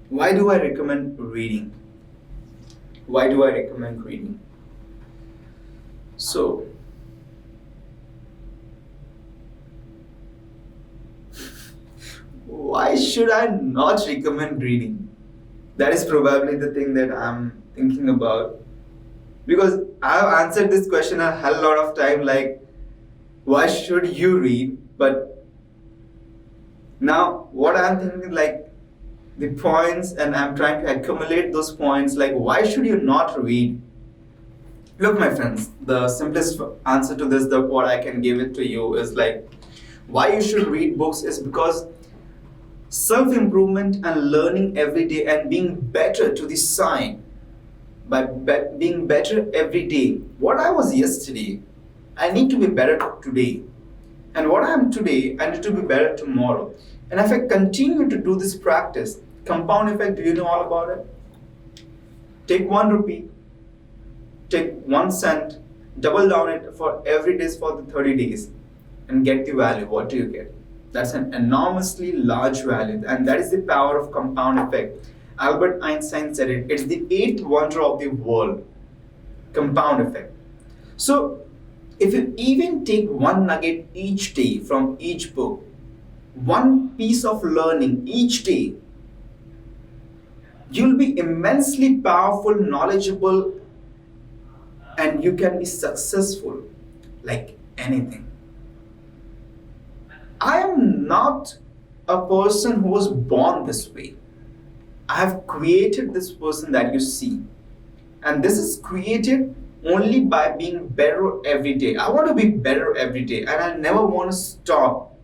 Why do I recommend reading? Why do I recommend reading? So, why should I not recommend reading? That is probably the thing that I'm thinking about. Because I've answered this question a hell lot of time, like, why should you read? But now what I'm thinking, like, the points, and I'm trying to accumulate those points, like, why should you not read? Look, my friends, the simplest answer to this, the what I can give it to you is like, why you should read books is because self improvement and learning every day and being better to the side by being better every day. What I was yesterday, I need to be better today. And what I am today, I need to be better tomorrow. And if I continue to do this practice, compound effect, do you know all about it? Take 1 rupee, take 1 cent, double down it for every day for the 30 days and get the value. What do you get? That's an enormously large value, and that is the power of compound effect. Albert Einstein said it. It's the eighth wonder of the world. Compound effect. So, if you even take one nugget each day from each book, one piece of learning each day, you'll be immensely powerful, knowledgeable, and you can be successful like anything. I am not a person who was born this way. I have created this person that you see. And this is created only by being better every day. I want to be better every day and I never want to stop.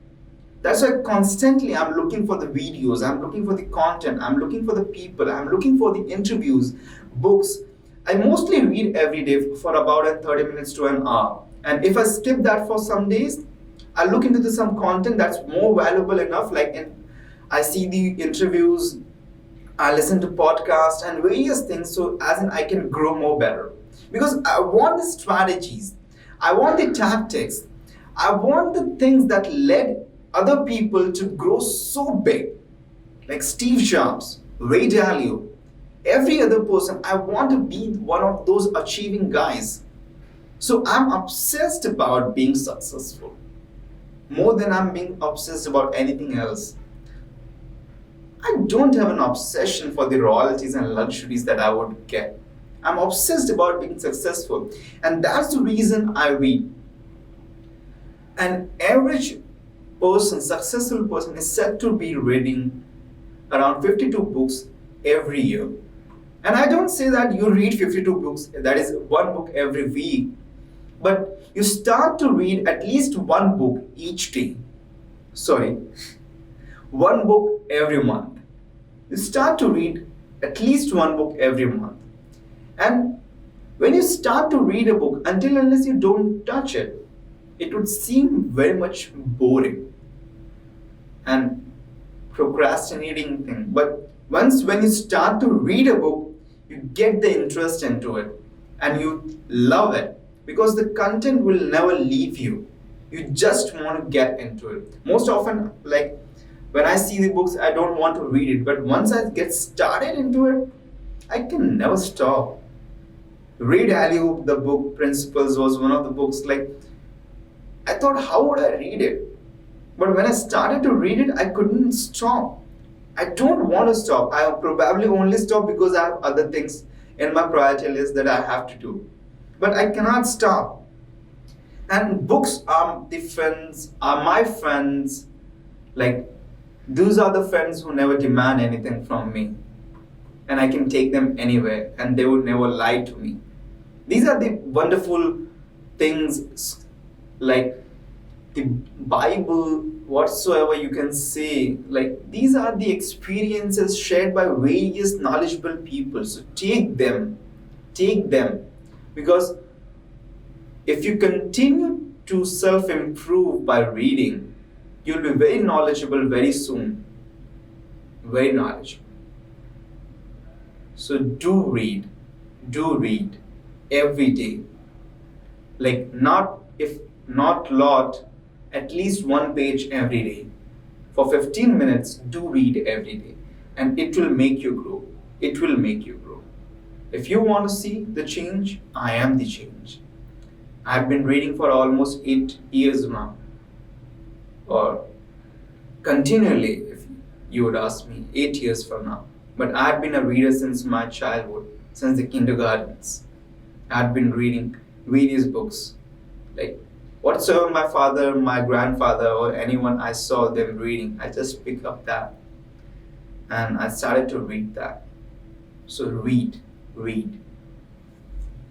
That's why constantly I'm looking for the videos, I'm looking for the content, I'm looking for the people, I'm looking for the interviews, books. I mostly read every day for about 30 minutes to an hour. And if I skip that for some days, I look into some content that's more valuable enough. I see the interviews, I listen to podcasts and various things, so as in I can grow more better. Because I want the strategies, I want the tactics, I want the things that led other people to grow so big, like Steve Jobs, Ray Dalio, every other person. I want to be one of those achieving guys. So I'm obsessed about being successful more than I'm being obsessed about anything else. I don't have an obsession for the royalties and luxuries that I would get. I'm obsessed about being successful. And that's the reason I read. An average person, successful person, is said to be reading around 52 books every year. And I don't say that you read 52 books, that is one book every week. But you start to read at least one book each day. Sorry, one book every month. You start to read at least one book every month. And when you start to read a book, until unless you don't touch it, it would seem very much boring and procrastinating thing. But when you start to read a book, you get the interest into it and you love it because the content will never leave you. You just want to get into it. Most often, like when I see the books, I don't want to read it, but once I get started into it, I can never stop. Ray Dalio, the book Principles, was one of the books. Like, I thought, how would I read it? But when I started to read it, I couldn't stop. I don't want to stop. I probably only stop because I have other things in my priority list that I have to do. But I cannot stop. And books are the friends, are my friends. Like, those are the friends who never demand anything from me. And I can take them anywhere and they would never lie to me. These are the wonderful things, like the Bible, whatsoever you can say. Like, these are the experiences shared by various knowledgeable people. So take them. Because if you continue to self-improve by reading, you'll be very knowledgeable very soon. Very knowledgeable. So do read every day. Like, if not lot, at least one page every day. For 15 minutes, do read every day. and it will make you grow. It will make you grow. If you want to see the change, I am the change. I've been reading for almost 8 years now, or continually, if you would ask me, 8 years from now. But I've been a reader since my childhood, since the kindergartens. I've been reading various books, like whatsoever my father, my grandfather, or anyone I saw them reading, I just pick up that and I started to read that. So read, read.